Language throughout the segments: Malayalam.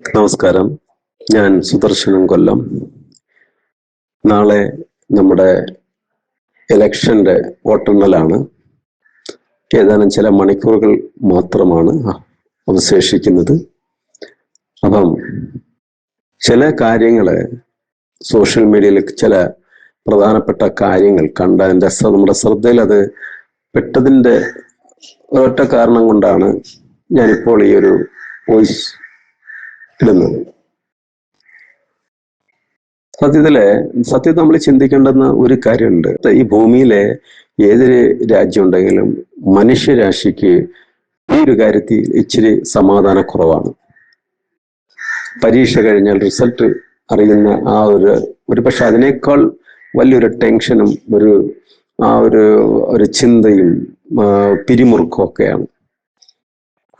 നമസ്കാരം. ഞാൻ സുദർശനം കൊല്ലം. നാളെ നമ്മുടെ ഇലക്ഷന്റെ വോട്ടെണ്ണലാണ്. ഏതാനും ചില മണിക്കൂറുകൾ മാത്രമാണ് അവശേഷിക്കുന്നത്. അപ്പം ചില കാര്യങ്ങൾ സോഷ്യൽ മീഡിയയിൽ ചില പ്രധാനപ്പെട്ട കാര്യങ്ങൾ കണ്ട നമ്മുടെ ശ്രദ്ധയിൽ അത് പെട്ടതിൻ്റെ ഒരൊറ്റ കാരണം കൊണ്ടാണ് ഞാനിപ്പോൾ ഈ ഒരു വോയിസ് ഇടുന്നത്. സത്യത്തിൽ നമ്മൾ ചിന്തിക്കേണ്ടുന്ന ഒരു കാര്യമുണ്ട്. ഈ ഭൂമിയിലെ ഏതൊരു രാജ്യം ഉണ്ടെങ്കിലും മനുഷ്യരാശിക്ക് ഈ ഒരു കാര്യത്തിൽ ഇച്ചിരി സമാധാനക്കുറവാണ്. പരീക്ഷ കഴിഞ്ഞാൽ റിസൾട്ട് അറിയുന്ന ആ ഒരു പക്ഷെ അതിനേക്കാൾ വലിയൊരു ടെൻഷനും ഒരു ചിന്തയും പിരിമുറുക്കവും ഒക്കെയാണ്.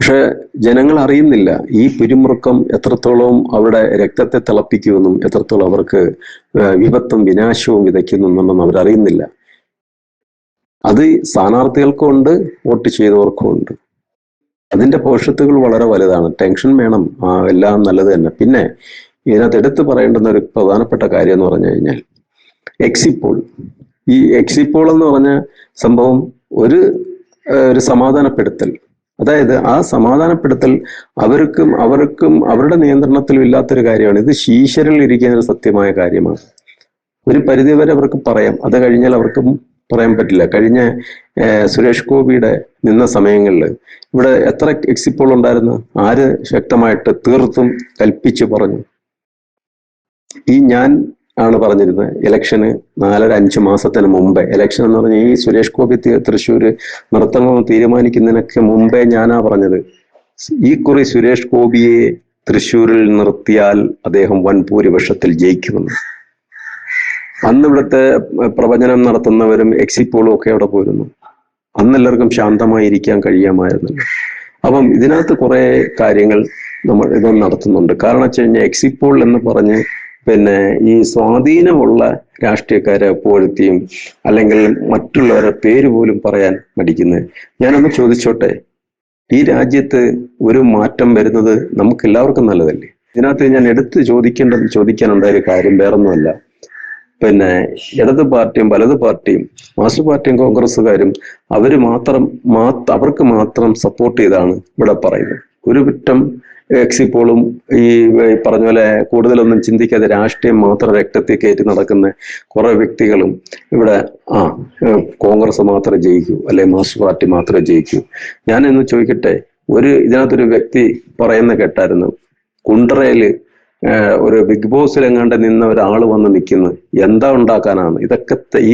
പക്ഷെ ജനങ്ങൾ അറിയുന്നില്ല ഈ പിരിമുറുക്കം എത്രത്തോളം അവരുടെ രക്തത്തെ തിളപ്പിക്കുമെന്നും എത്രത്തോളം അവർക്ക് വിപത്തും വിനാശവും വിതയ്ക്കുന്നുണ്ടെന്നും അവരറിയുന്നില്ല. അത് സ്ഥാനാർത്ഥികൾക്കും ഉണ്ട്, വോട്ട് ചെയ്തവർക്കും ഉണ്ട്. അതിന്റെ ഭവിഷ്യത്തുകൾ വളരെ വലുതാണ്. ടെൻഷൻ വേണം, എല്ലാം നല്ലത് തന്നെ. പിന്നെ ഇതിനകത്ത് എടുത്തു പറയേണ്ടുന്ന ഒരു പ്രധാനപ്പെട്ട കാര്യം എന്ന് പറഞ്ഞു കഴിഞ്ഞാൽ എക്സിറ്റ് പോൾ. ഈ എക്സിറ്റ് പോൾ എന്ന് പറഞ്ഞ സംഭവം ഒരു സമാധാനപ്പെടുത്തൽ. അതായത് ആ സമാധാനപ്പെടുത്തൽ അവർക്കും അവരുടെ നിയന്ത്രണത്തിലും ഇല്ലാത്തൊരു കാര്യമാണ്. ഇത് ശീശരിൽ ഇരിക്കുന്ന ഒരു സത്യമായ കാര്യമാണ്. ഒരു പരിധിവരെ അവർക്ക് പറയാം, അത് കഴിഞ്ഞാൽ അവർക്കും പറയാൻ പറ്റില്ല. കഴിഞ്ഞ സുരേഷ് ഗോപിയുടെ നിന്ന സമയങ്ങളിൽ ഇവിടെ എത്ര എക്സിറ്റ് പോൾ ഉണ്ടായിരുന്നു? ആര് ശക്തമായിട്ട് തീർത്തും കൽപ്പിച്ച് പറഞ്ഞു? ഞാൻ ആണ് പറഞ്ഞിരുന്നത് ഇലക്ഷന് 4-5 മാസത്തിന് മുമ്പേ. ഇലക്ഷൻ എന്ന് പറഞ്ഞാൽ ഈ സുരേഷ് ഗോപി തൃശ്ശൂര് നിർത്തണമെന്ന് തീരുമാനിക്കുന്നതിനൊക്കെ മുമ്പേ ഞാനാ പറഞ്ഞത്, ഈ കുറി സുരേഷ് ഗോപിയെ തൃശ്ശൂരിൽ നിർത്തിയാൽ അദ്ദേഹം വൻ ഭൂരിപക്ഷത്തിൽ ജയിക്കുമെന്ന്. അന്ന് ഇവിടുത്തെ പ്രവചനം നടത്തുന്നവരും എക്സിറ്റ് പോളും ഒക്കെ അവിടെ പോയിരുന്നു. അന്നെല്ലാവർക്കും ശാന്തമായി ഇരിക്കാൻ കഴിയാമായിരുന്നല്ലോ. അപ്പം ഇതിനകത്ത് കുറെ കാര്യങ്ങൾ നമ്മൾ ഇതൊന്നും നടത്തുന്നുണ്ട്. കാരണം വെച്ച് കഴിഞ്ഞാൽ എക്സിറ്റ് പോൾ എന്ന് പറഞ്ഞ് ഈ സ്വാധീനമുള്ള രാഷ്ട്രീയക്കാരെ പുകഴ്ത്തിയും അല്ലെങ്കിൽ മറ്റുള്ളവരുടെ പേര് പോലും പറയാൻ മടിക്കുന്നത്. ഞാനൊന്ന് ചോദിച്ചോട്ടെ, ഈ രാജ്യത്ത് ഒരു മാറ്റം വരുന്നത് നമുക്ക് എല്ലാവർക്കും നല്ലതല്ലേ? ഇതിനകത്ത് ഞാൻ എടുത്ത് ചോദിക്കാനുണ്ടായ ഒരു കാര്യം വേറൊന്നുമല്ല. ഇടത് പാർട്ടിയും വലത് പാർട്ടിയും മാസ്റ്റർ പാർട്ടിയും കോൺഗ്രസ്സുകാരും അവർക്ക് മാത്രം സപ്പോർട്ട് ചെയ്താണ് ഇവിടെ പറയുന്നത്. ഒരു കുറ്റം എക്സിറ്റ് പോളും ഈ പറഞ്ഞ പോലെ കൂടുതലൊന്നും ചിന്തിക്കാതെ രാഷ്ട്രീയം മാത്രം രക്തത്തിൽ കയറ്റി നടക്കുന്ന കുറെ വ്യക്തികളും ഇവിടെ കോൺഗ്രസ് മാത്രമേ ജയിക്കൂ, അല്ലെ മാസ്റ്റർ പാർട്ടി മാത്രമേ ജയിക്കൂ. ഞാനൊന്ന് ചോദിക്കട്ടെ, ഇതിനകത്തൊരു വ്യക്തി പറയുന്ന കേട്ടായിരുന്നു, കുണ്ടറയില് ഒരു ബിഗ് ബോസിലെങ്ങാണ്ട് നിന്ന ഒരാൾ വന്ന് നിൽക്കുന്നു, എന്താ ഉണ്ടാക്കാനാണ്?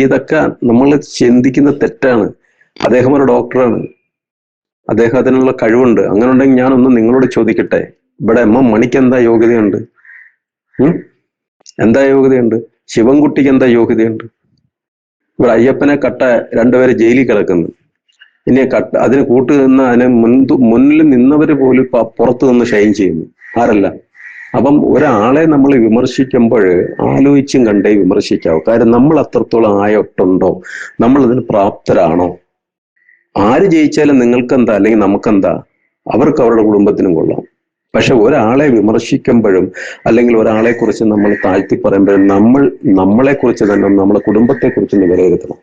ഇതൊക്കെ നമ്മൾ ചിന്തിക്കുന്ന തെറ്റാണ്. അദ്ദേഹം ഒരു ഡോക്ടറാണ്, അദ്ദേഹം അതിനുള്ള കഴിവുണ്ട്. അങ്ങനെ ഉണ്ടെങ്കിൽ ഞാനൊന്ന് നിങ്ങളോട് ചോദിക്കട്ടെ, ഇവിടെ മണിക്ക് എന്താ യോഗ്യതയുണ്ട്? എന്താ യോഗ്യതയുണ്ട്? ശിവൻകുട്ടിക്ക് എന്താ യോഗ്യതയുണ്ട്? ഇവിടെ അയ്യപ്പനെ കട്ട 2 പേര് ജയിലിൽ കിടക്കുന്നു. ഇനി അതിന് അതിന് മുന്നിൽ നിന്നവര് പോലും പുറത്തു നിന്ന് ഷൈൻ ചെയ്യുന്നു. ആരല്ല? അപ്പം ഒരാളെ നമ്മൾ വിമർശിക്കുമ്പോൾ ആലോചിച്ചും കണ്ടേ വിമർശിക്കാവൂ. കാര്യം നമ്മൾ അത്രത്തോളം ആയിട്ടുണ്ടോ? നമ്മൾ അതിന് പ്രാപ്തരാണോ? ആര് ജയിച്ചാലും നിങ്ങൾക്കെന്താ അല്ലെങ്കിൽ നമുക്കെന്താ? അവർക്ക് അവരുടെ കുടുംബത്തിനും കൊള്ളാം. പക്ഷെ ഒരാളെ വിമർശിക്കുമ്പോഴും അല്ലെങ്കിൽ ഒരാളെ കുറിച്ച് നമ്മൾ താഴ്ത്തി പറയുമ്പോഴും നമ്മളെ കുറിച്ച് തന്നെ നമ്മളെ കുടുംബത്തെ കുറിച്ച് വിലയിരുത്തണം.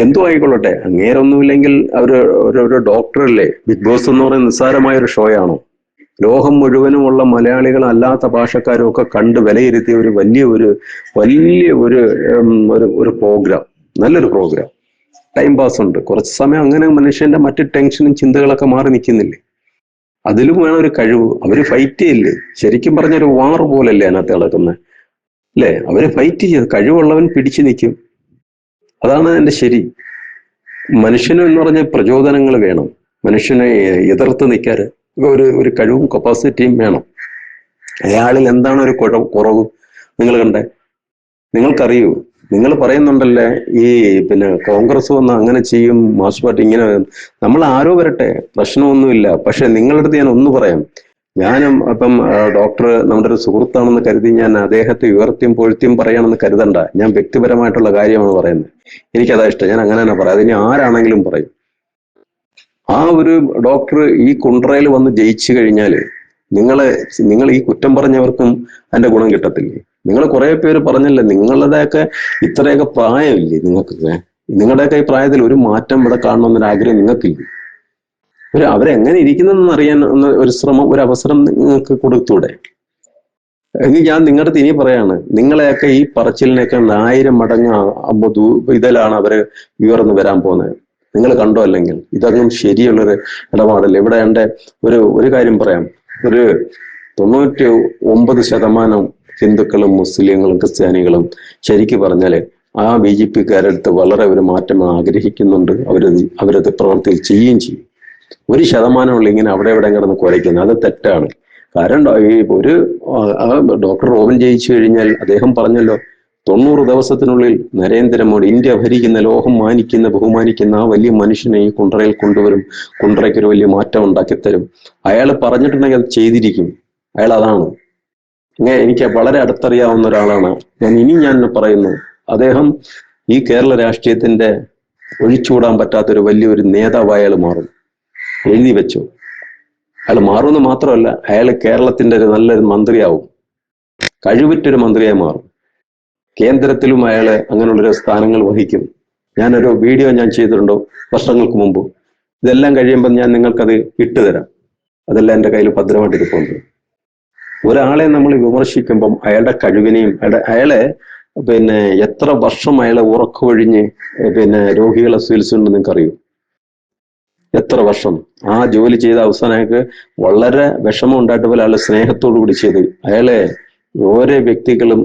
എന്തോ ആയിക്കൊള്ളട്ടെ, അങ്ങേരൊന്നുമില്ലെങ്കിൽ ഒരു ഡോക്ടറല്ലേ? ബിഗ് ബോസ് എന്ന് പറയുന്നത് നിസ്സാരമായ ഒരു ഷോ ആണോ? ലോകം മുഴുവനുമുള്ള മലയാളികൾ അല്ലാത്ത ഭാഷക്കാരും ഒക്കെ കണ്ട് വിലയിരുത്തിയ ഒരു വലിയ ഒരു പ്രോഗ്രാം, നല്ലൊരു പ്രോഗ്രാം. ടൈം പാസ് ഉണ്ട്, കുറച്ച് സമയം അങ്ങനെ മനുഷ്യന്റെ മറ്റ് ടെൻഷനും ചിന്തകളൊക്കെ മാറി നിൽക്കുന്നില്ലേ? അതിലും വേണം ഒരു കഴിവ്. അവര് ഫൈറ്റ് ചെയ്യില്ലേ? ശരിക്കും പറഞ്ഞൊരു വാർ പോലല്ലേ അതിനകത്ത് നടക്കുന്നത്, അല്ലേ? അവര് ഫൈറ്റ് ചെയ്ത് കഴിവുള്ളവൻ പിടിച്ചു നിൽക്കും. അതാണ് അതിന്റെ ശരി. മനുഷ്യന് എന്ന് പറഞ്ഞ പ്രചോദനങ്ങൾ വേണം. മനുഷ്യനെ എതിർത്ത് നിൽക്കാൻ ഒരു കഴിവും കപ്പാസിറ്റിയും വേണം. അയാളിൽ എന്താണ് ഒരു കുറവ് നിങ്ങൾ കണ്ടേ? നിങ്ങൾക്കറിയൂ. നിങ്ങൾ പറയുന്നുണ്ടല്ലേ ഈ കോൺഗ്രസ് വന്ന് അങ്ങനെ ചെയ്യും, മാർക്സ് പാർട്ടി ഇങ്ങനെ. നമ്മൾ ആരോ വരട്ടെ, പ്രശ്നമൊന്നുമില്ല. പക്ഷെ നിങ്ങളുടെ അടുത്ത് ഞാൻ ഒന്ന് പറയാം. ഞാനും ഡോക്ടർ നമ്മുടെ ഒരു സുഹൃത്താണെന്ന് കരുതി ഞാൻ അദ്ദേഹത്തെ ഉയർത്തിയും പൊഴുത്തിയും പറയാണെന്ന് കരുതണ്ട. ഞാൻ വ്യക്തിപരമായിട്ടുള്ള കാര്യമാണ് പറയുന്നത്. എനിക്കതാ ഇഷ്ടം, ഞാൻ അങ്ങനെ തന്നെ പറയാം. അതിന് ആരാണെങ്കിലും പറയും. ആ ഒരു ഡോക്ടർ ഈ കുണ്ട്രയിൽ വന്ന് ജയിച്ചു കഴിഞ്ഞാൽ നിങ്ങൾ ഈ കുറ്റം പറഞ്ഞവർക്കും അതിന്റെ ഗുണം കിട്ടത്തില്ലേ? നിങ്ങൾ കുറെ പേര് പറഞ്ഞല്ലേ, നിങ്ങളുടെയൊക്കെ ഇത്രയൊക്കെ പ്രായമില്ലേ നിങ്ങൾക്കൊക്കെ? നിങ്ങളുടെയൊക്കെ ഈ പ്രായത്തിൽ ഒരു മാറ്റം ഇവിടെ കാണണമെന്നൊരു ആഗ്രഹം നിങ്ങൾക്കില്ലേ? അവരെങ്ങനെ ഇരിക്കുന്നെന്ന് അറിയാൻ ഒരു ശ്രമം, ഒരു അവസരം നിങ്ങൾക്ക് കൊടുത്തൂടെ? എങ്കിൽ ഞാൻ നിങ്ങളുടെ അടുത്ത് ഇനി പറയാണ്, നിങ്ങളെയൊക്കെ ഈ പറച്ചിലിനൊക്കെ 1000 മടങ്ങ് ഇതിലാണ് അവര് ഉയർന്നു വരാൻ പോകുന്നത്. നിങ്ങൾ കണ്ടോ? അല്ലെങ്കിൽ ഇതൊന്നും ശരിയുള്ളൊരു ഇടപാടല്ല. ഇവിടെ എൻ്റെ ഒരു കാര്യം പറയാം. ഒരു 99% ഹിന്ദുക്കളും മുസ്ലിങ്ങളും ക്രിസ്ത്യാനികളും ശരിക്ക് പറഞ്ഞാല് ആ BJP-ക്കാരുടെ അടുത്ത് വളരെ ഒരു മാറ്റം ആഗ്രഹിക്കുന്നുണ്ട്. അവരത് പ്രവർത്തിയിൽ ചെയ്യുകയും ചെയ്യും. 1% ഇങ്ങനെ അവിടെ ഇവിടെ കിടന്ന് കുരയ്ക്കുന്നത്, അത് തെറ്റാണ്. കാരണം ഈ ഡോക്ടർ റോബിൻ ജയിച്ചു കഴിഞ്ഞാൽ അദ്ദേഹം പറഞ്ഞല്ലോ, 90 ദിവസത്തിനുള്ളിൽ നരേന്ദ്രമോദി ഇന്ത്യ ഭരിക്കുന്ന, ലോകം ബഹുമാനിക്കുന്ന ആ വലിയ മനുഷ്യനെ ഈ കുണ്ട്രയിൽ കൊണ്ടുവരും, കുണ്ട്രയ്ക്ക് ഒരു വലിയ മാറ്റം ഉണ്ടാക്കിത്തരും. അയാൾ പറഞ്ഞിട്ടുണ്ടെങ്കിൽ അത് ചെയ്തിരിക്കും. അയാൾ അതാണ്. എനിക്ക് വളരെ അടുത്തറിയാവുന്ന ഒരാളാണ്. ഞാൻ പറയുന്നു, അദ്ദേഹം ഈ കേരള രാഷ്ട്രീയത്തിന്റെ ഒഴിച്ചുകൂടാൻ പറ്റാത്തൊരു വലിയൊരു നേതാവായി അയാൾ മാറും. എഴുതി വെച്ചു. അയാൾ മാറുമെന്ന് മാത്രമല്ല, അയാൾ കേരളത്തിന്റെ ഒരു നല്ലൊരു മന്ത്രിയാവും. കഴിവുറ്റൊരു മന്ത്രിയായി മാറും. കേന്ദ്രത്തിലും അയാൾ അങ്ങനെയുള്ളൊരു സ്ഥാനങ്ങൾ വഹിക്കും. ഞാനൊരു വീഡിയോ ചെയ്തിട്ടുണ്ടോ വർഷങ്ങൾക്ക് മുമ്പ്. ഇതെല്ലാം കഴിയുമ്പോൾ ഞാൻ നിങ്ങൾക്കത് ഇട്ടുതരാം. അതെല്ലാം എൻ്റെ കയ്യിൽ ഭദ്രമായിട്ടിരിപ്പുണ്ട്. ഒരാളെ നമ്മൾ വിമർശിക്കുമ്പം അയാളുടെ കഴിവിനെയും അയാളെ എത്ര വർഷം അയാളെ ഉറക്കമൊഴിഞ്ഞ് രോഗികളെ ചികിത്സിച്ചുണ്ടെന്ന് നിങ്ങൾക്കറിയൂ? എത്ര വർഷം ആ ജോലി ചെയ്ത അവസാനം അയാൾക്ക് വളരെ വിഷമം ഉണ്ടായിട്ട് പോലെ അയാളെ സ്നേഹത്തോടു കൂടി ചെയ്ത് അയാളെ ഓരോ വ്യക്തികളും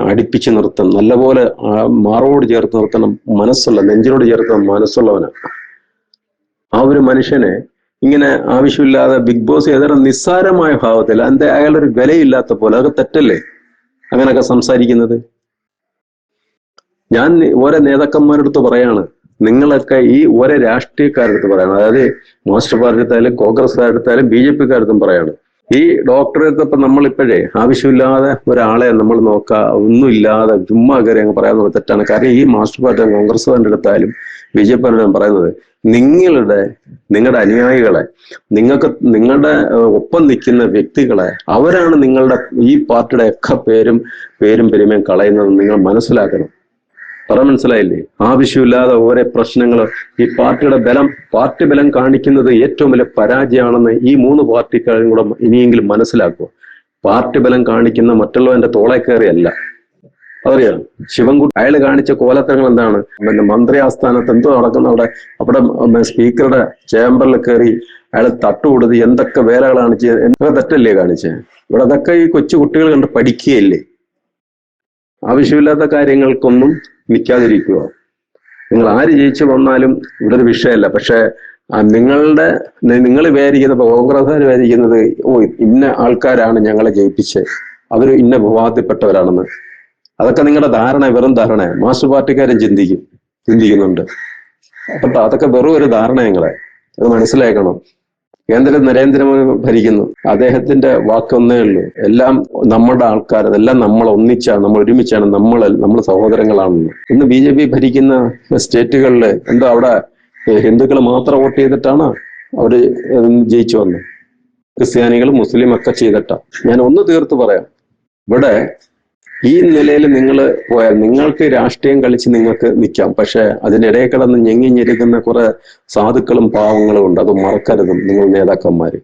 അടുപ്പിച്ച് നിർത്തണം. നല്ലപോലെ മാറോട് ചേർത്ത് നിർത്തണം. നെഞ്ചിനോട് ചേർത്ത് മനസ്സുള്ളവനാണ് ആ ഒരു മനുഷ്യനെ. ഇങ്ങനെ ആവശ്യമില്ലാതെ ബിഗ് ബോസ് ഏതൊരു നിസ്സാരമായ ഭാവത്തിൽ അയാളൊരു വിലയില്ലാത്ത പോലെ, അതൊക്കെ തെറ്റല്ലേ അങ്ങനെയൊക്കെ സംസാരിക്കുന്നത്? ഞാൻ ഓരോ നേതാക്കന്മാരുടെ അടുത്ത് പറയാണ്, നിങ്ങളൊക്കെ ഈ ഓരോ രാഷ്ട്രീയക്കാരുടെ അടുത്ത് പറയണം. അതായത് മാർക്സിസ്റ്റ് പാർട്ടി എടുത്താലും കോൺഗ്രസ്സുകാരുടെ എടുത്താലും BJP-ക്കാരുടെ അടുത്തും പറയാണ്. ഈ ഡോക്ടറെ ഇപ്പം നമ്മളിപ്പോഴേ ആവശ്യമില്ലാതെ ഒരാളെ നമ്മൾ ഒന്നുമില്ലാതെ ചുമ്മാ കയറി അങ്ങ് പറയാൻ തെറ്റാണ്. കാരണം ഈ മാർക്സിസ്റ്റ് പാർട്ടി കോൺഗ്രസ്സുകാരുടെ അടുത്താലും BJP-ക്കാരുടെ പറയുന്നത്, നിങ്ങളുടെ അനുയായികളെ, നിങ്ങളുടെ ഒപ്പം നിൽക്കുന്ന വ്യക്തികളെ, അവരാണ് നിങ്ങളുടെ ഈ പാർട്ടിയുടെ ഒക്കെ പേരും പെരുമയും കളയുന്നത് നിങ്ങൾ മനസ്സിലാക്കണം. മനസ്സിലായില്ലേ? ആവശ്യമില്ലാതെ ഓരോ പ്രശ്നങ്ങൾ, ഈ പാർട്ടി ബലം കാണിക്കുന്നത് ഏറ്റവും വലിയ പരാജയമാണെന്ന് ഈ 3 പാർട്ടിക്കാരും കൂടെ ഇനിയെങ്കിലും മനസ്സിലാക്കുക. പാർട്ടി ബലം കാണിക്കുന്ന മറ്റുള്ളവന്റെ തോളെ കയറിയല്ല. അതറിയാം ശിവൻകുട്ടി അയാൾ കാണിച്ച കോലത്തങ്ങൾ എന്താണ്? മന്ത്രി ആസ്ഥാനത്ത് എന്തോ നടക്കുന്ന അവിടെ സ്പീക്കറുടെ ചേംബറിൽ കയറി അയാൾ തട്ടുകൊടുത്ത് എന്തൊക്കെ വേലകളാണ് ചെയ്ത്, എന്തൊക്കെ തെറ്റല്ലേ കാണിച്ചത്? ഇവിടെ അതൊക്കെ ഈ കൊച്ചു കുട്ടികൾ കണ്ട് പഠിക്കുകയല്ലേ? ആവശ്യമില്ലാത്ത കാര്യങ്ങൾക്കൊന്നും നിൽക്കാതിരിക്കുക. നിങ്ങൾ ആര് ജയിച്ചു വന്നാലും ഇവിടെ ഒരു വിഷയമല്ല. പക്ഷെ നിങ്ങൾ വിചാരിക്കുന്ന, കോൺഗ്രസ്സുകാർ വിചാരിക്കുന്നത്, ഇന്ന ആൾക്കാരാണ് ഞങ്ങളെ ജയിപ്പിച്ചത്, അവർ ഇന്ന വിഭാഗത്തിൽപ്പെട്ടവരാണെന്ന്. അതൊക്കെ നിങ്ങളുടെ ധാരണ, വെറും ധാരണ. മാർക്സിസ്റ്റ് പാർട്ടിക്കാരും ചിന്തിക്കുന്നുണ്ട്. അതൊക്കെ വെറും ഒരു ധാരണ. അത് മനസ്സിലാക്കണം. കേന്ദ്രം നരേന്ദ്രമോദി ഭരിക്കുന്നു. അദ്ദേഹത്തിന്റെ വാക്കൊന്നേ ഉള്ളൂ, എല്ലാം നമ്മുടെ ആൾക്കാർ, അതെല്ലാം നമ്മൾ ഒരുമിച്ചാണ്, നമ്മൾ സഹോദരങ്ങളാണെന്ന്. ഇന്ന് BJP ഭരിക്കുന്ന സ്റ്റേറ്റുകളിൽ എന്തോ അവിടെ ഹിന്ദുക്കൾ മാത്രം വോട്ട് ചെയ്തിട്ടാണ് അവര് ജയിച്ചു വന്നത്. ക്രിസ്ത്യാനികളും മുസ്ലിം ഒക്കെ ചെയ്തിട്ടാ. ഞാൻ ഒന്ന് തീർത്ത് പറയാം, ഇവിടെ ഈ നിലയിൽ നിങ്ങൾ പോയാൽ നിങ്ങൾക്ക് രാഷ്ട്രീയം കളിച്ച് നിങ്ങൾക്ക് നിൽക്കാം. പക്ഷെ അതിനിടയിൽ കിടന്ന് ഞെങ്ങിഞ്ഞിരിക്കുന്ന കുറെ സാധുക്കളും പാവങ്ങളും ഉണ്ട്. അത് മറക്കരുതും. നിങ്ങൾ നേതാക്കന്മാര്,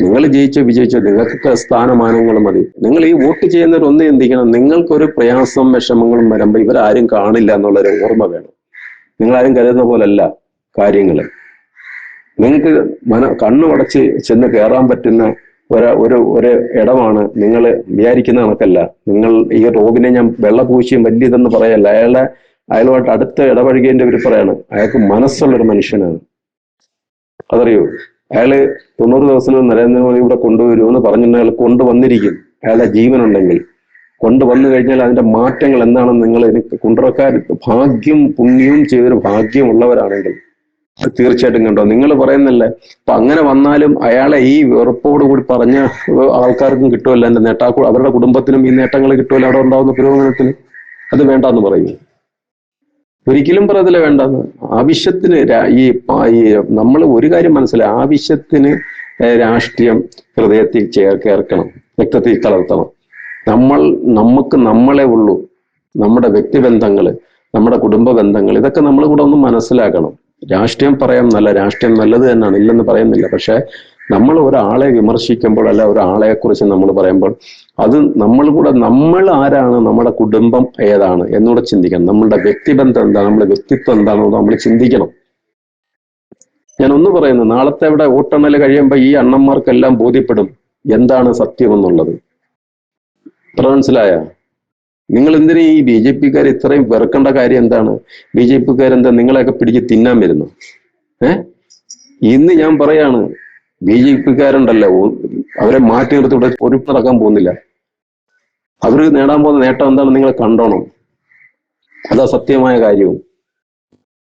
നിങ്ങൾ വിജയിച്ചോ, നിങ്ങൾക്കൊക്കെ സ്ഥാനമാനങ്ങൾ മതി. നിങ്ങൾ ഈ വോട്ട് ചെയ്യുന്നവർ ഒന്ന് ചിന്തിക്കണം, നിങ്ങൾക്കൊരു പ്രയാസം വിഷമങ്ങളും വരുമ്പോൾ ഇവരാരും കാണില്ല എന്നുള്ളൊരു ഓർമ്മ വേണം. നിങ്ങളാരും കരുതുന്ന പോലല്ല കാര്യങ്ങള്. നിങ്ങൾക്ക് കണ്ണുമടച്ച് ചെന്ന് കയറാൻ പറ്റുന്ന ഒരു ഇടമാണ്. നിങ്ങൾ വിചാരിക്കുന്ന കണക്കല്ല. നിങ്ങൾ ഈ റോബിനെ ഞാൻ വെള്ളപൂശിയും വലിയതെന്ന് പറയല്ല. അയാളുമായിട്ട് അടുത്ത ഇടപഴകിയതിന്റെ ഒരു പറയാണ്, അയാൾക്ക് മനസ്സുള്ളൊരു മനുഷ്യനാണ്. അതറിയോ? അയാള് 90 ദിവസം നരേന്ദ്രമോദി ഇവിടെ കൊണ്ടുവരുമെന്ന് പറഞ്ഞിട്ടുണ്ടെങ്കിൽ അയാൾ കൊണ്ടുവന്നിരിക്കും. അയാളുടെ ജീവനുണ്ടെങ്കിൽ കൊണ്ടുവന്നു കഴിഞ്ഞാൽ അതിന്റെ മാറ്റങ്ങൾ എന്താണെന്ന് നിങ്ങൾ കുണ്ട്രക്കാർ പുണ്യവും ചെയ്തൊരു ഭാഗ്യമുള്ളവരാണെങ്കിൽ തീർച്ചയായിട്ടും കണ്ടോ. നിങ്ങൾ പറയുന്നല്ലേ, അപ്പൊ അങ്ങനെ വന്നാലും അയാളെ ഈ വെറുപ്പോടുകൂടി പറഞ്ഞ ആൾക്കാർക്കും കിട്ടുമല്ലോ എന്റെ നേട്ടം, അവരുടെ കുടുംബത്തിനും ഈ നേട്ടങ്ങൾ കിട്ടുമല്ലോ അവിടെ ഉണ്ടാവുന്ന പുരോഗമനത്തിന്. അത് വേണ്ടാന്ന് പറയും? ഒരിക്കലും പറയത്തില്ല വേണ്ടെന്ന്. ആവശ്യത്തിന് നമ്മൾ ഒരു കാര്യം മനസ്സിലായി, ആവശ്യത്തിന് രാഷ്ട്രീയം ഹൃദയത്തിൽ ചേർക്കണം, രക്തത്തിൽ കലർത്തണം. നമുക്ക് നമ്മളെ ഉള്ളൂ. നമ്മുടെ വ്യക്തിബന്ധങ്ങള്, നമ്മുടെ കുടുംബ ബന്ധങ്ങൾ, ഇതൊക്കെ നമ്മൾ കൂടെ ഒന്ന് മനസ്സിലാക്കണം. രാഷ്ട്രീയം പറയാം, രാഷ്ട്രീയം നല്ലത് തന്നെയാണ്, ഇല്ലെന്ന് പറയുന്നില്ല. പക്ഷെ നമ്മൾ ഒരാളെ വിമർശിക്കുമ്പോൾ, അല്ല ഒരാളെ കുറിച്ച് നമ്മൾ പറയുമ്പോൾ, അത് നമ്മൾ ആരാണ്, നമ്മുടെ കുടുംബം ഏതാണ് എന്നൂടെ ചിന്തിക്കണം. നമ്മളുടെ വ്യക്തിബന്ധം എന്താണ്, നമ്മുടെ വ്യക്തിത്വം എന്താണോ നമ്മൾ ചിന്തിക്കണം. ഞാൻ ഒന്ന് പറയുന്നു, നാളത്തെ ഇവിടെ വോട്ടെണ്ണൽ കഴിയുമ്പോൾ ഈ അണ്ണന്മാർക്കെല്ലാം ബോധ്യപ്പെടും എന്താണ് സത്യം എന്നുള്ളത്. ഇത്ര മനസ്സിലായ? നിങ്ങൾ എന്തിനാ ഈ ബി ജെ പിക്കാർ ഇത്രയും വെറുക്കേണ്ട കാര്യം എന്താണ്? ബി ജെ പിക്കാരെന്താ നിങ്ങളെയൊക്കെ പിടിച്ച് തിന്നാൻ വരുന്നു? ഇന്ന് ഞാൻ പറയാണ്, ബി ജെ പിക്കാരുണ്ടല്ലോ, അവരെ മാറ്റി നിർത്തി ഇവിടെ ഒരു നടക്കാൻ പോകുന്നില്ല. അവർ നേടാൻ പോകുന്ന നേട്ടം എന്താണ് നിങ്ങൾ കണ്ടോണം. അതാ സത്യമായ കാര്യവും.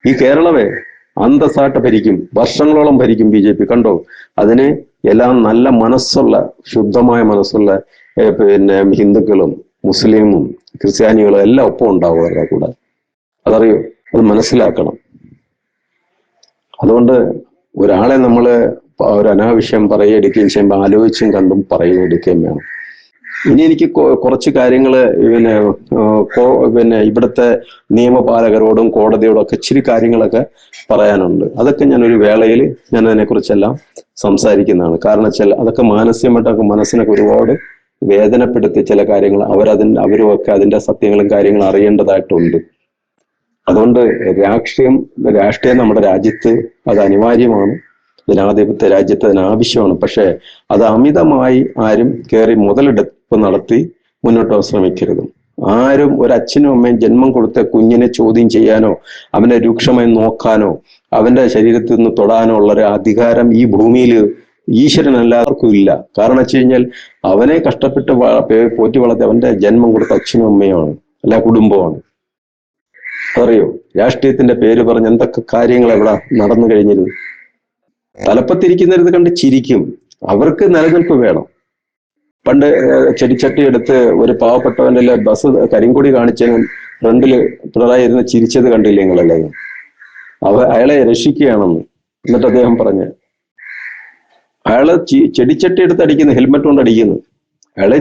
ഈ കേരളമേ അന്തസ്സായിട്ട് ഭരിക്കും, വർഷങ്ങളോളം ഭരിക്കും ബി ജെ പി. കണ്ടോ? അതിന് എല്ലാം നല്ല മനസ്സുള്ള, ശുദ്ധമായ മനസ്സുള്ള ഹിന്ദുക്കളും മുസ്ലിമും ക്രിസ്ത്യാനികളും എല്ലാം ഒപ്പം ഉണ്ടാവും അവരുടെ കൂടെ. അതറിയോ? അത് മനസ്സിലാക്കണം. അതുകൊണ്ട് ഒരാളെ നമ്മൾ ഒരു അനാവശ്യം എടുക്കുകയും ചെയ്യുമ്പോൾ ആലോചിച്ചും കണ്ടും എടുക്കുകയും വേണം. ഇനി എനിക്ക് കുറച്ച് കാര്യങ്ങൾ ഇവിടുത്തെ നിയമപാലകരോടും കോടതിയോടും ഒക്കെ ഇച്ചിരി കാര്യങ്ങളൊക്കെ പറയാനുണ്ട്. അതൊക്കെ ഞാനൊരു വേളയിൽ ഞാൻ അതിനെക്കുറിച്ചെല്ലാം സംസാരിക്കുന്നതാണ്. കാരണം വെച്ചാൽ അതൊക്കെ മാനസികമായിട്ടൊക്കെ മനസ്സിനൊക്കെ ഒരുപാട് വേദനപ്പെടുത്തി ചില കാര്യങ്ങൾ അവരും ഒക്കെ അതിന്റെ സത്യങ്ങളും കാര്യങ്ങളും അറിയേണ്ടതായിട്ടുണ്ട്. അതുകൊണ്ട് രാഷ്ട്രീയം നമ്മുടെ രാജ്യത്ത് അത് അനിവാര്യമാണ്. ജനാധിപത്യ രാജ്യത്ത് അതിന് ആവശ്യമാണ്. പക്ഷെ അത് അമിതമായി ആരും കയറി മുതലെടുപ്പ് നടത്തി മുന്നോട്ട് ശ്രമിക്കരുത്. ആരും ഒരു അച്ഛനും അമ്മയും ജന്മം കൊടുത്ത കുഞ്ഞിനെ ചോദ്യം ചെയ്യാനോ അവനെ രൂക്ഷമായി നോക്കാനോ അവന്റെ ശരീരത്തിൽ നിന്ന് തൊടാനോ ഉള്ള ഒരു അധികാരം ഈ ഭൂമിയിൽ ഈശ്വരൻ എല്ലാവർക്കും ഇല്ല. കാരണം വെച്ച് കഴിഞ്ഞാൽ അവനെ കഷ്ടപ്പെട്ട് പോറ്റി വളർത്തി അവന്റെ ജന്മം കൊടുത്ത അച്ഛനും അമ്മയുമാണ്, അല്ല കുടുംബമാണ്. അറിയോ? രാഷ്ട്രീയത്തിന്റെ പേര് പറഞ്ഞ് എന്തൊക്കെ കാര്യങ്ങൾ ഇവിടെ നടന്നു കഴിഞ്ഞിരുന്നു. തലപ്പത്തിരിക്കുന്നവരത് കണ്ട് ചിരിക്കും. അവർക്ക് നിലനിൽപ്പ് വേണം. പണ്ട് ചെടിച്ചട്ടി എടുത്ത് ഒരു പാവപ്പെട്ടവന്റെ ബസ് കരിങ്കൊടി കാണിച്ചതിനും ഫ്രണ്ടില് പിണറായി ഇരുന്ന് ചിരിച്ചത് കണ്ടില്ലേ നിങ്ങളല്ലേ? അയാളെ രക്ഷിക്കുകയാണെന്ന്. എന്നിട്ട് അദ്ദേഹം പറഞ്ഞ് അയാള് ചെടിച്ചട്ടി എടുത്ത് അടിക്കുന്നു, ഹെൽമെറ്റ് കൊണ്ട് അടിക്കുന്നു. അയാളെ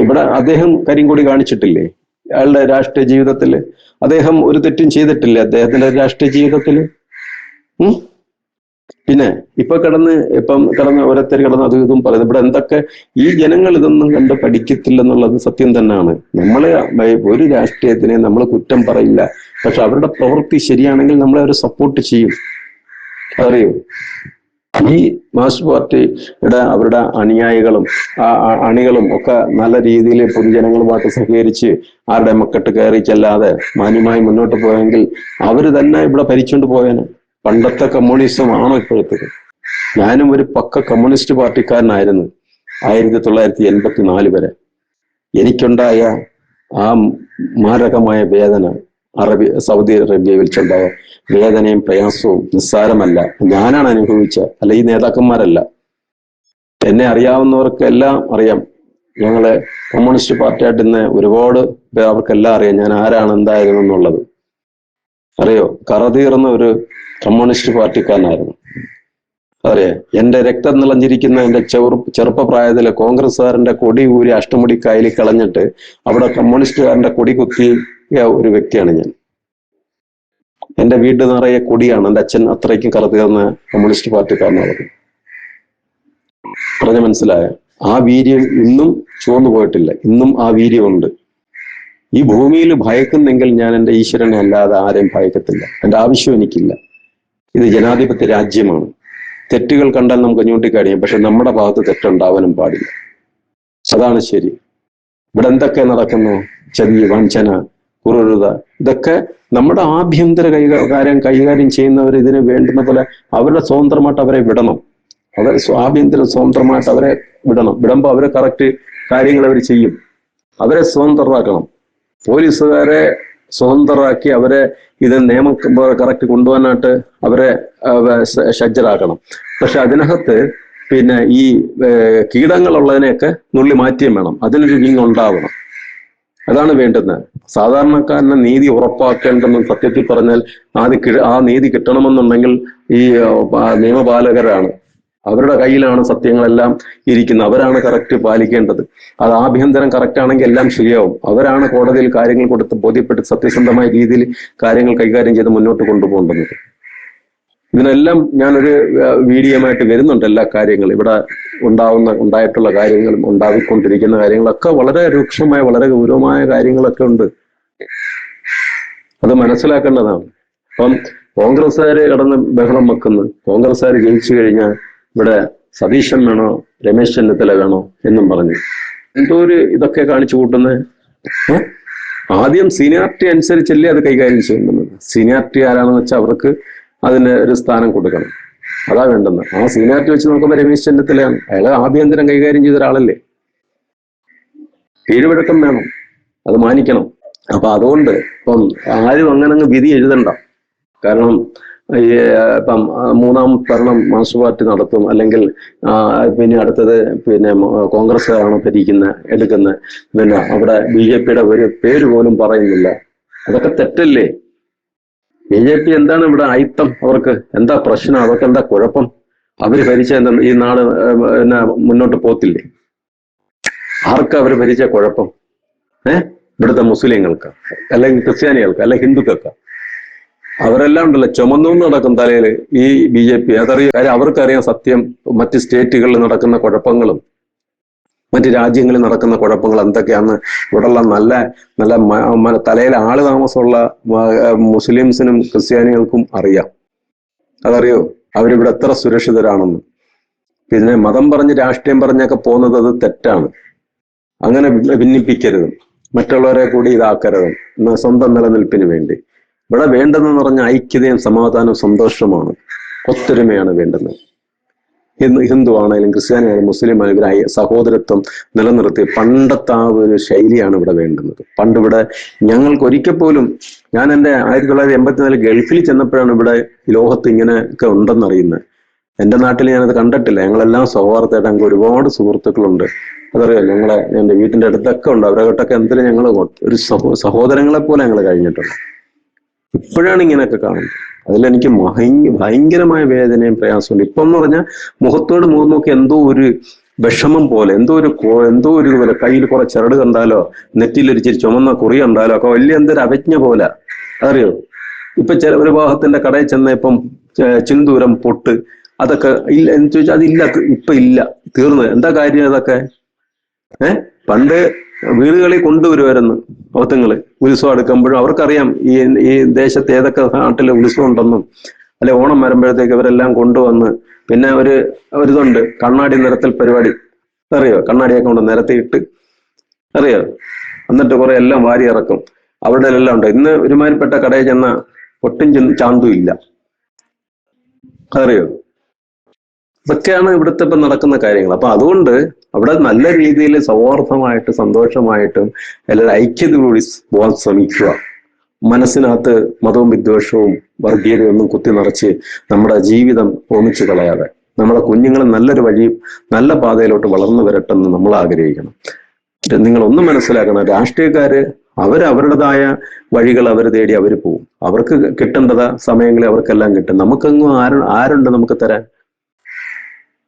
ഇവിടെ അദ്ദേഹം കരിങ്കൊടി കാണിച്ചിട്ടില്ലേ? അയാളുടെ രാഷ്ട്രീയ ജീവിതത്തില് അദ്ദേഹം ഒരു തെറ്റും ചെയ്തിട്ടില്ലേ അദ്ദേഹത്തിന്റെ രാഷ്ട്രീയ ജീവിതത്തില്? പിന്നെ കിടന്ന് ഓരോരുത്തർ കിടന്ന് അത് ഇതും പറയുന്നത്. ഇവിടെ എന്തൊക്കെ ഈ ജനങ്ങൾ ഇതൊന്നും കണ്ട് പഠിക്കത്തില്ലെന്നുള്ളത് സത്യം തന്നെയാണ്. നമ്മളെ ഒരു രാഷ്ട്രീയത്തിനെ നമ്മൾ കുറ്റം പറയില്ല. പക്ഷെ അവരുടെ പ്രവൃത്തി ശരിയാണെങ്കിൽ നമ്മളെ അവർ സപ്പോർട്ട് ചെയ്യും. അറിയോ? ഈ മാർക്സിസ്റ്റ് പാർട്ടിയുടെ അവരുടെ അണികളും ഒക്കെ നല്ല രീതിയിൽ പൊതുജനങ്ങളുമായിട്ട് സഹകരിച്ച് ആരുടെ മക്കട്ട് കയറി ചെല്ലാതെ മാന്യമായി മുന്നോട്ട് പോയെങ്കിൽ അവര് തന്നെ ഇവിടെ ഭരിച്ചുകൊണ്ട് പോയേനെ. പണ്ടത്തെ കമ്മ്യൂണിസം ആണോ ഇപ്പോഴത്തേക്ക്? ഞാനും ഒരു പക്ക കമ്മ്യൂണിസ്റ്റ് പാർട്ടിക്കാരനായിരുന്നു 1984 വരെ. എനിക്കുണ്ടായ ആ മാരകമായ വേദന, സൗദി അറേബ്യയിൽ വെച്ചുണ്ടായ വേദനയും പ്രയാസവും നിസ്സാരമല്ല. ഞാനാണ് അനുഭവിച്ചത്, അല്ല ഈ നേതാക്കന്മാരല്ല. എന്നെ അറിയാവുന്നവർക്കെല്ലാം അറിയാം. ഞങ്ങള് കമ്മ്യൂണിസ്റ്റ് പാർട്ടിയായിട്ട് ഇന്ന് ഒരുപാട് അവർക്കെല്ലാം അറിയാം ഞാൻ ആരാണ് എന്തായിരുന്നു എന്നുള്ളത്. അറിയോ? കറതീർന്ന ഒരു കമ്മ്യൂണിസ്റ്റ് പാർട്ടിക്കാരനായിരുന്നു. അറിയാ? എന്റെ രക്തം നിളഞ്ഞിരിക്കുന്ന എന്റെ ചെറുപ്പപ്രായത്തില് കോൺഗ്രസ്സുകാരന്റെ കൊടി ഊരി അഷ്ടമുടി കയ്യിൽ കളഞ്ഞിട്ട് അവിടെ കമ്മ്യൂണിസ്റ്റുകാരന്റെ കൊടി കുത്തിയ ഒരു വ്യക്തിയാണ് ഞാൻ. എന്റെ വീട് നിറയെ കൊടിയാണ്. എന്റെ അച്ഛൻ അത്രയ്ക്കും കറതീർന്ന കമ്മ്യൂണിസ്റ്റ് പാർട്ടിക്കാരനായിരുന്നു. പറഞ്ഞ മനസ്സിലായ? ആ വീര്യം ഇന്നും ചുവന്നു പോയിട്ടില്ല. ഇന്നും ആ വീര്യമുണ്ട്. ഈ ഭൂമിയിൽ ഭയക്കുന്നെങ്കിൽ ഞാൻ എൻ്റെ ഈശ്വരനെ അല്ലാതെ ആരെയും ഭയക്കത്തില്ല. എൻ്റെ ആവശ്യം എനിക്കില്ല. ഇത് ജനാധിപത്യ രാജ്യമാണ്. തെറ്റുകൾ കണ്ടാൽ നമുക്ക് ചൂണ്ടിക്കാണിയാം. പക്ഷെ നമ്മുടെ ഭാഗത്ത് തെറ്റുണ്ടാവാനും പാടില്ല. അതാണ് ശരി. ഇവിടെ എന്തൊക്കെ നടക്കുന്നു? ചതി, വഞ്ചന, കുറുത, ഇതൊക്കെ നമ്മുടെ ആഭ്യന്തര കൈകാര്യം ചെയ്യുന്നവർ ഇതിന് വേണ്ടുന്ന പോലെ അവരുടെ സ്വതന്ത്രമായിട്ട് അവരെ വിടണം. അവരെ ആഭ്യന്തരം സ്വതന്ത്രമായിട്ട് അവരെ വിടുമ്പോൾ അവരെ കറക്റ്റ് കാര്യങ്ങൾ അവർ ചെയ്യും. അവരെ സ്വതന്ത്രരാക്കണം. പോലീസുകാരെ സ്വതന്ത്രരാക്കി അവരെ ഇത് നിയമം കറക്റ്റ് കൊണ്ടുപോകാനായിട്ട് അവരെ സജ്ജരാക്കണം. പക്ഷെ അതിനകത്ത് ഈ കീടങ്ങളുള്ളതിനെയൊക്കെ നുള്ളി മാറ്റിയും വേണം. അതിനൊരു വിങ് ഉണ്ടാവണം. അതാണ് വേണ്ടുന്നത്. സാധാരണക്കാരന് നീതി ഉറപ്പാക്കേണ്ടെന്നും സത്യത്തിൽ പറഞ്ഞാൽ ആ നീതി കിട്ടണമെന്നുണ്ടെങ്കിൽ ഈ നിയമപാലകരാണ് അവരുടെ കയ്യിലാണ് സത്യങ്ങളെല്ലാം ഇരിക്കുന്നത്. അവരാണ് കറക്റ്റ് പാലിക്കേണ്ടത്. അത് ആഭ്യന്തരം കറക്റ്റ് ആണെങ്കിൽ എല്ലാം ശരിയാവും. അവരാണ് കോടതിയിൽ കാര്യങ്ങൾ കൊടുത്ത് ബോധ്യപ്പെട്ട് സത്യസന്ധമായ രീതിയിൽ കാര്യങ്ങൾ കൈകാര്യം ചെയ്ത് മുന്നോട്ട് കൊണ്ടുപോകേണ്ടത്. ഇതിനെല്ലാം ഞാനൊരു വീഡിയോമായിട്ട് വരുന്നുണ്ട്. എല്ലാ കാര്യങ്ങളും ഇവിടെ ഉണ്ടായിട്ടുള്ള കാര്യങ്ങളും ഉണ്ടായിക്കൊണ്ടിരിക്കുന്ന കാര്യങ്ങളൊക്കെ വളരെ രൂക്ഷമായ വളരെ ഗൗരവമായ കാര്യങ്ങളൊക്കെ ഉണ്ട്. അത് മനസ്സിലാക്കേണ്ടതാണ്. അപ്പം കോൺഗ്രസ്സുകാര് കടന്ന് ബഹളം വെക്കുന്നു. കോൺഗ്രസ്സുകാർ ജയിച്ചു കഴിഞ്ഞാൽ ഇവിടെ സതീശൻ വേണോ രമേശ് ചെന്നിത്തല വേണോ എന്നും പറഞ്ഞു എന്തോ ഒരു ഇതൊക്കെ കാണിച്ചു കൂട്ടുന്നത്. ആദ്യം സീനിയാരിറ്റി അനുസരിച്ചല്ലേ അത് കൈകാര്യം ചെയ്യുന്നത്. സീനിയാരിറ്റി ആരാണെന്ന് വെച്ചാൽ അവർക്ക് അതിന് ഒരു സ്ഥാനം കൊടുക്കണം. അതാ വേണ്ടെന്ന്. ആ സീനിയാരിറ്റി വെച്ച് നോക്കുമ്പോൾ രമേശ് ചെന്നിത്തലയാണ്. അയാൾ ആഭ്യന്തരം കൈകാര്യം ചെയ്ത ഒരാളല്ലേ. കീഴ്വഴക്കം വേണം, അത് മാനിക്കണം. അപ്പൊ അതുകൊണ്ട് ഇപ്പം ആരും അങ്ങനെ വിധി എഴുതണ്ട. കാരണം ഇപ്പം മൂന്നാം ഭരണം മാർക്സിസ്റ്റ് പാർട്ടി നടത്തും, അല്ലെങ്കിൽ പിന്നെ അടുത്തത് പിന്നെ കോൺഗ്രസ് ആണ് എടുക്കുന്ന പിന്നെ അവിടെ BJP-യുടെ ഒരു പേര് പോലും പറയുന്നില്ല. അതൊക്കെ തെറ്റല്ലേ? BJP എന്താണ് ഇവിടെ അയിത്തം? അവർക്ക് എന്താ പ്രശ്നം? അവർക്ക് എന്താ കുഴപ്പം? അവര് ഭരിച്ച ഈ നാട് പിന്നെ മുന്നോട്ട് പോത്തില്ലേ? ആർക്കാ അവര് ഭരിച്ച കുഴപ്പം? ഇവിടുത്തെ മുസ്ലിങ്ങൾക്ക്, അല്ലെങ്കിൽ ക്രിസ്ത്യാനികൾക്ക്, അല്ലെങ്കിൽ ഹിന്ദുക്കൾക്ക്? അവരെല്ലാം ഉണ്ടല്ലോ ചുമന്നു നടക്കും തലയിൽ ഈ BJP. കാര്യം അവർക്കറിയാം സത്യം. മറ്റ് സ്റ്റേറ്റുകളിൽ നടക്കുന്ന കുഴപ്പങ്ങളും മറ്റ് രാജ്യങ്ങളിൽ നടക്കുന്ന കുഴപ്പങ്ങൾ എന്തൊക്കെയാന്ന് ഇവിടെയുള്ള നല്ല നല്ല തലയിൽ ആള് താമസമുള്ള മുസ്ലിംസിനും ക്രിസ്ത്യാനികൾക്കും അറിയാം. അതറിയോ അവരിവിടെ എത്ര സുരക്ഷിതരാണെന്ന്. പിന്നെ മതം പറഞ്ഞ് രാഷ്ട്രീയം പറഞ്ഞൊക്കെ പോകുന്നത് അത് തെറ്റാണ്. അങ്ങനെ ഭിന്നിപ്പിക്കരുത്, മറ്റുള്ളവരെ കൂടി ഇതാക്കരുത് സ്വന്തം നിലനിൽപ്പിന് വേണ്ടി. ഇവിടെ വേണ്ടെന്ന് പറഞ്ഞ ഐക്യതയും സമാധാനവും സന്തോഷമാണ്, ഒത്തൊരുമയാണ് വേണ്ടുന്നത്. ഹിന്ദു ആണെങ്കിലും ക്രിസ്ത്യാനി ആണെങ്കിലും മുസ്ലിം ആണെങ്കിലും സഹോദരത്വം നിലനിർത്തി പണ്ടത്തെ ആ ഒരു ശൈലിയാണ് ഇവിടെ വേണ്ടുന്നത്. പണ്ട് ഇവിടെ ഞങ്ങൾക്ക് ഒരിക്കൽ പോലും, ഞാൻ എൻ്റെ 1984 ഗൾഫിൽ ചെന്നപ്പോഴാണ് ഇവിടെ ലോകത്ത് ഇങ്ങനെയൊക്കെ ഉണ്ടെന്നറിയുന്നത്. എൻ്റെ നാട്ടിൽ ഞാനത് കണ്ടിട്ടില്ല. ഞങ്ങളെല്ലാം സൗഹാർദ്ദമായിട്ട് ഞങ്ങൾക്ക് ഒരുപാട് സുഹൃത്തുക്കളുണ്ട്. അതറിയാം, എൻ്റെ വീട്ടിൻ്റെ അടുത്തൊക്കെ ഉണ്ട്. അവരൊക്കെ എന്തിനു ഞങ്ങൾ ഒരു സഹോദരങ്ങളെ പോലെ ഞങ്ങൾ കഴിഞ്ഞിട്ടുണ്ട്. ഇപ്പോഴാണ് ഇങ്ങനെയൊക്കെ കാണുന്നത്. അതിലെനിക്ക് ഭയങ്കരമായ വേദനയും പ്രയാസമുണ്ട്. ഇപ്പം എന്ന് പറഞ്ഞാൽ മുഖത്തോട് മുഖം നോക്കി എന്തോ ഒരു വിഷമം പോലെ, എന്തോ ഒരു പോലെ, കയ്യിൽ കുറെ ചരട് കണ്ടാലോ നെറ്റിയിലൊരു ചുമന്ന കുറി കണ്ടാലോ ഒക്കെ വലിയ എന്തൊരു അവജ്ഞ പോലെ. അറിയോ, ഇപ്പൊ ഒരു വിവാഹത്തിന്റെ കടയിൽ ചെന്ന ഇപ്പം ചിന്തൂരം പൊട്ട് അതൊക്കെ ഇല്ല എന്ന് ചോദിച്ചാൽ അതില്ല, ഇപ്പൊ ഇല്ല, തീർന്നു. എന്താ കാര്യം അതൊക്കെ? പണ്ട് വീടുകളിൽ കൊണ്ടുവരുമായിരുന്നു ഓത്തങ്ങള്. ഉത്സവം എടുക്കുമ്പോഴും അവർക്കറിയാം ഈ ദേശത്ത് ഏതൊക്കെ നാട്ടിലെ ഉത്സവം ഉണ്ടെന്നും. അല്ലെ ഓണം വരുമ്പോഴത്തേക്ക് അവരെല്ലാം കൊണ്ടുവന്ന് പിന്നെ ഒരിതുണ്ട് കണ്ണാടി നിരത്തൽ പരിപാടി. അറിയോ, കണ്ണാടിയൊക്കെ കൊണ്ട് നിരത്തിയിട്ട് അറിയോ, എന്നിട്ട് കുറെ എല്ലാം വാരി ഇറക്കും. അവിടെ എല്ലാം ഉണ്ട്. ഇന്ന് ഒരുമാതിരിപ്പെട്ട കടയിൽ ചെന്ന ഒട്ടും ചാന്തും ഇല്ല. അറിയോ, ഇതൊക്കെയാണ് ഇവിടുത്തെ ഇപ്പം നടക്കുന്ന കാര്യങ്ങൾ. അപ്പൊ അതുകൊണ്ട് അവിടെ നല്ല രീതിയിൽ സൗഹാർദ്ദമായിട്ട് സന്തോഷമായിട്ടും എല്ലാവരും ഐക്യതയോടുകൂടി പോകാൻ ശ്രമിക്കുക. മനസ്സിനകത്ത് മതവും വിദ്വേഷവും വർഗീയതയും ഒന്നും കുത്തി നിറച്ച് നമ്മുടെ ജീവിതം ഓമിച്ചു കളയാതെ നമ്മുടെ കുഞ്ഞുങ്ങൾ നല്ലൊരു വഴി നല്ല പാതയിലോട്ട് വളർന്നു വരട്ടെന്ന് നമ്മൾ ആഗ്രഹിക്കണം. നിങ്ങളൊന്നും മനസ്സിലാക്കണം, രാഷ്ട്രീയക്കാര് അവരുടേതായ വഴികൾ അവർ തേടി അവർ പോവും. അവർക്ക് കിട്ടേണ്ടത് സമയങ്ങളിൽ അവർക്കെല്ലാം കിട്ടും. നമുക്കെങ്ങും ആരുണ്ട് നമുക്ക് തരാൻ?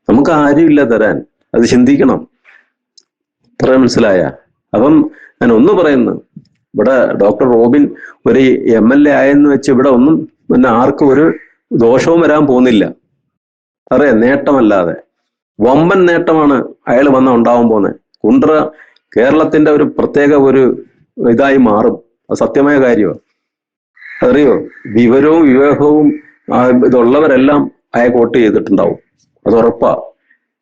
നമുക്ക് ആരുമില്ല തരാൻ. അത് ചിന്തിക്കണം. പറയാൻ മനസ്സിലായ? അപ്പം ഞാൻ ഒന്ന് പറയുന്നു, ഇവിടെ ഡോക്ടർ റോബിൻ ഒരു MLA ആയെന്ന് വെച്ച് ഇവിടെ ഒന്നും പിന്നെ ആർക്കും ഒരു ദോഷവും വരാൻ പോകുന്നില്ല. അറിയാം, നേട്ടമല്ലാതെ വമ്പൻ നേട്ടമാണ് അയാൾ ഉണ്ടാവാൻ പോകുന്നത്. കുണ്ട്ര കേരളത്തിന്റെ ഒരു പ്രത്യേക ഒരു ഇതായി മാറും. അത് സത്യമായ കാര്യമാണ്. അറിയോ, വിവരവും വിവേകവും ഇതുള്ളവരെല്ലാം അയാൾക്ക് വോട്ട് ചെയ്തിട്ടുണ്ടാവും. അത് ഉറപ്പാ.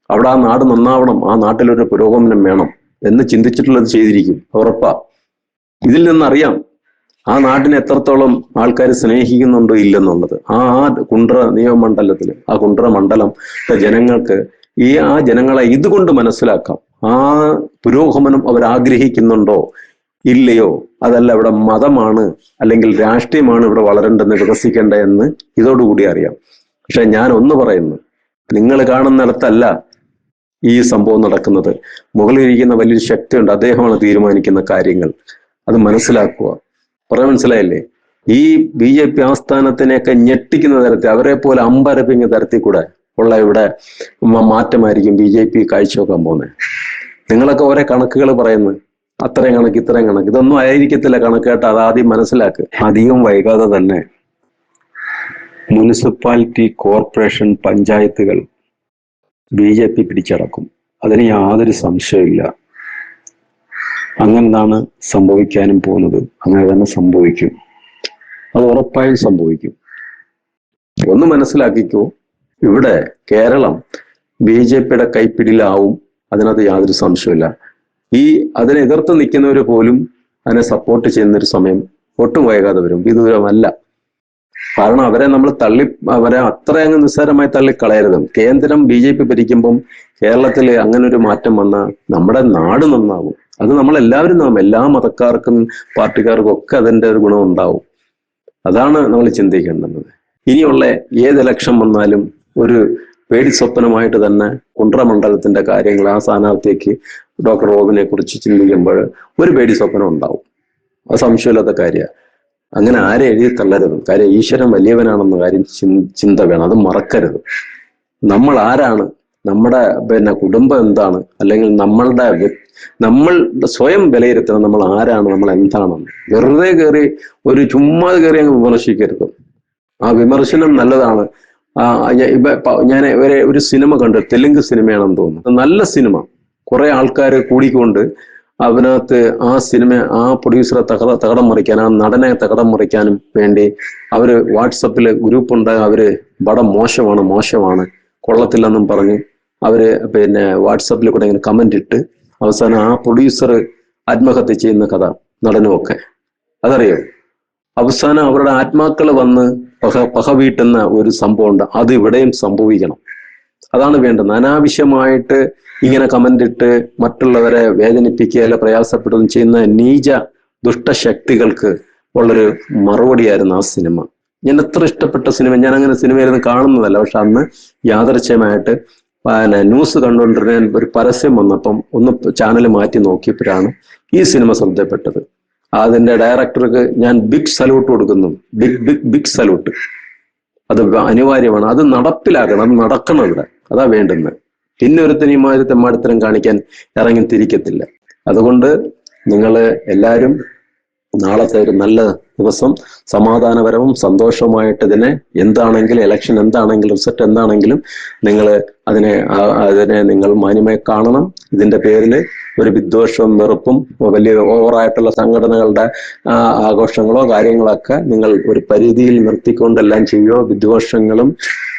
അവിടെ ആ നാട് നന്നാവണം, ആ നാട്ടിലൊരു പുരോഗമനം വേണം എന്ന് ചിന്തിച്ചിട്ടുള്ളത് ചെയ്തിരിക്കും, ഉറപ്പാ. ഇതിൽ നിന്നറിയാം ആ നാട്ടിനെ എത്രത്തോളം ആൾക്കാർ സ്നേഹിക്കുന്നുണ്ടോ ഇല്ലെന്നുള്ളത്. ആ കുണ്ട്ര നിയമമണ്ഡലത്തിൽ, ആ കുണ്ട്ര മണ്ഡലം ജനങ്ങൾക്ക് ആ ജനങ്ങളെ ഇതുകൊണ്ട് മനസ്സിലാക്കാം. ആ പുരോഗമനം അവരാഗ്രഹിക്കുന്നുണ്ടോ ഇല്ലയോ, അതല്ല ഇവിടെ മതമാണ് അല്ലെങ്കിൽ രാഷ്ട്രീയമാണ് ഇവിടെ വളരേണ്ടെന്ന് വികസിക്കേണ്ടതെന്ന് ഇതോടുകൂടി അറിയാം. പക്ഷെ ഞാൻ ഒന്ന് പറയുന്നു, നിങ്ങൾ കാണുന്നിടത്തല്ല ഈ സംഭവം നടക്കുന്നത്. മുകളിലിരിക്കുന്ന വലിയൊരു ശക്തിയുണ്ട്, അദ്ദേഹമാണ് തീരുമാനിക്കുന്ന കാര്യങ്ങൾ. അത് മനസ്സിലാക്കുക. പറയാൻ മനസ്സിലായില്ലേ? ഈ BJP ആസ്ഥാനത്തിനെയൊക്കെ ഞെട്ടിക്കുന്ന തരത്തിൽ, അവരെ പോലെ അമ്പരപ്പിക്കുന്ന തരത്തിൽ കൂടെ ഉള്ള ഇവിടെ മാറ്റമായിരിക്കും BJP കാഴ്ചവെക്കാൻ പോകുന്നത്. നിങ്ങളൊക്കെ ഓരോ കണക്കുകൾ പറയുന്നു, അത്രയും കണക്ക് ഇത്രയും കണക്ക്, ഇതൊന്നും ആയിരിക്കത്തില്ല കണക്ക് കേട്ടോ. അതാദ്യം മനസ്സിലാക്കുക. അധികം വൈകാതെ തന്നെ മുനിസിപ്പാലിറ്റി, കോർപ്പറേഷൻ, പഞ്ചായത്തുകൾ BJP പിടിച്ചടക്കും. അതിന് യാതൊരു സംശയമില്ല. അങ്ങനെയാണ് സംഭവിക്കാനും പോകുന്നത്. അങ്ങനെ തന്നെ സംഭവിക്കും. അത് ഉറപ്പായും സംഭവിക്കും. ഒന്ന് മനസ്സിലാക്കിക്കോ, ഇവിടെ കേരളം BJPയുടെ കൈപ്പിടിയിലാവും. അതിനകത്ത് യാതൊരു സംശയമില്ല. അതിനെ എതിർത്ത് നിൽക്കുന്നവർ പോലും അതിനെ സപ്പോർട്ട് ചെയ്യുന്നൊരു സമയം ഒട്ടും വൈകാതെ വരും. വിദൂരമല്ല. കാരണം അവരെ അത്ര അങ്ങ് നിസ്സാരമായി തള്ളിക്കളയരുത്. കേന്ദ്രം BJP ഭരിക്കുമ്പം കേരളത്തിൽ അങ്ങനെ ഒരു മാറ്റം വന്നാൽ നമ്മുടെ നാട് നന്നാവും. അത് നമ്മളെല്ലാവരും നാം എല്ലാ മതക്കാർക്കും പാർട്ടിക്കാർക്കും ഒക്കെ അതിൻ്റെ ഒരു ഗുണം ഉണ്ടാവും. അതാണ് നമ്മൾ ചിന്തിക്കേണ്ടത്. ഇനിയുള്ള ഏത് ഇലക്ഷൻ വന്നാലും ഒരു പേടി സ്വപ്നമായിട്ട് തന്നെ കുണ്ട്ര മണ്ഡലത്തിന്റെ കാര്യങ്ങൾ, ആ സ്ഥാനാർത്ഥിക്ക് ഡോക്ടർ റോബിനെ കുറിച്ച് ചിന്തിക്കുമ്പോൾ ഒരു പേടി സ്വപ്നം ഉണ്ടാവും. അത് സംശയമില്ലാത്ത കാര്യമാണ്. അങ്ങനെ ആരെ എഴുതി തള്ളരുത്. കാര്യം ഈശ്വരൻ വലിയവനാണെന്ന കാര്യം ചിന്ത വേണം. അത് മറക്കരുത്. നമ്മൾ ആരാണ്, നമ്മുടെ കുടുംബം എന്താണ്, അല്ലെങ്കിൽ നമ്മൾ സ്വയം വിലയിരുത്തണം. നമ്മൾ ആരാണ്, നമ്മൾ എന്താണെന്ന്. വെറുതെ കയറി ചുമ്മാ കയറി അങ്ങ് വിമർശിക്കരുത്. ആ വിമർശനം നല്ലതാണ്. ഞാൻ ഒരു സിനിമ കണ്ടു, തെലുങ്ക് സിനിമയാണെന്ന് തോന്നുന്നു. നല്ല സിനിമ. കുറെ ആൾക്കാർ കൂടിക്കൊണ്ട് അതിനകത്ത് ആ പ്രൊഡ്യൂസറെ തകടം മറിക്കാൻ, ആ നടനെ തകടം മറിക്കാനും വേണ്ടി അവര് വാട്സപ്പില് ഗ്രൂപ്പ് ഉണ്ടായി. അവര് പടം മോശമാണ് കൊള്ളത്തില്ലെന്നും പറഞ്ഞ് അവര് വാട്സപ്പിൽ കൂടെ ഇങ്ങനെ കമന്റ് ഇട്ട് അവസാനം ആ പ്രൊഡ്യൂസർ ആത്മഹത്യ ചെയ്യുന്ന കഥ, നടനുമൊക്കെ അതറിയോ. അവസാനം അവരുടെ ആത്മാക്കൾ വന്ന് പക വീട്ടുന്ന ഒരു സംഭവം ഉണ്ട്. അത് ഇവിടെയും സംഭവിക്കണം. അതാണ് വേണ്ടത്. അനാവശ്യമായിട്ട് ഇങ്ങനെ കമന്റ് ഇട്ട് മറ്റുള്ളവരെ വേദനിപ്പിക്കുക, അല്ല പ്രയാസപ്പെടുകയും ചെയ്യുന്ന നീച ദുഷ്ടശക്തികൾക്ക് ഉള്ളൊരു മറുപടിയായിരുന്നു ആ സിനിമ. ഞാൻ എത്ര ഇഷ്ടപ്പെട്ട സിനിമ. ഞാൻ അങ്ങനെ സിനിമയായിരുന്നു കാണുന്നതല്ല. പക്ഷെ അന്ന് യാദൃച്ഛ്യമായിട്ട് ന്യൂസ് കണ്ടുകൊണ്ടിരുന്ന ഒരു പരസ്യം വന്നപ്പം ഒന്ന് ചാനൽ മാറ്റി നോക്കിയപ്പോഴാണ് ഈ സിനിമ ശ്രദ്ധപ്പെട്ടത്. അതിന്റെ ഡയറക്ടർക്ക് ഞാൻ ബിഗ് സല്യൂട്ട് കൊടുക്കുന്നു. Big salute. അത് അനിവാര്യമാണ്. അത് നടപ്പിലാക്കണം. അത് നടക്കണം ഇവിടെ. അതാ വേണ്ടുന്നത്. പിന്നെ ഒരുത്തനിമാര് തെമ്മാടിത്തരം കാണിക്കാൻ ഇറങ്ങി തിരിക്കത്തില്ല. അതുകൊണ്ട് നിങ്ങൾ എല്ലാവരും നാളത്തെ ഒരു നല്ല ദിവസം സമാധാനപരവും സന്തോഷവുമായിട്ട് ഇതിനെ എന്താണെങ്കിലും ഇലക്ഷൻ എന്താണെങ്കിലും റിസൾട്ട് എന്താണെങ്കിലും നിങ്ങൾ അതിനെ നിങ്ങൾ മാന്യമായി കാണണം. ഇതിന്റെ പേരിൽ ഒരു വിദ്വേഷവും വെറുപ്പും വലിയ ഓവറായിട്ടുള്ള സംഘടനകളുടെ ആഘോഷങ്ങളോ കാര്യങ്ങളൊക്കെ നിങ്ങൾ ഒരു പരിധിയിൽ നിർത്തിക്കൊണ്ടെല്ലാം ചെയ്യുക. വിദ്വേഷങ്ങളും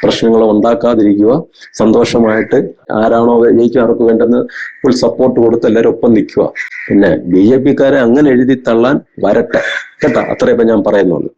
പ്രശ്നങ്ങളും ഉണ്ടാക്കാതിരിക്കുക. സന്തോഷമായിട്ട് ആരാണോ ജയിക്കുക അവർക്ക് വേണ്ടെന്ന് ഫുൾ സപ്പോർട്ട് കൊടുത്ത് എല്ലാവരും ഒപ്പം നിൽക്കുക. പിന്നെ BJPക്കാരെ അങ്ങനെ എഴുതി തള്ളാൻ വരട്ടെ കേട്ടോ. അത്രയേ ഇപ്പം ഞാൻ പറയുന്നുള്ളൂ.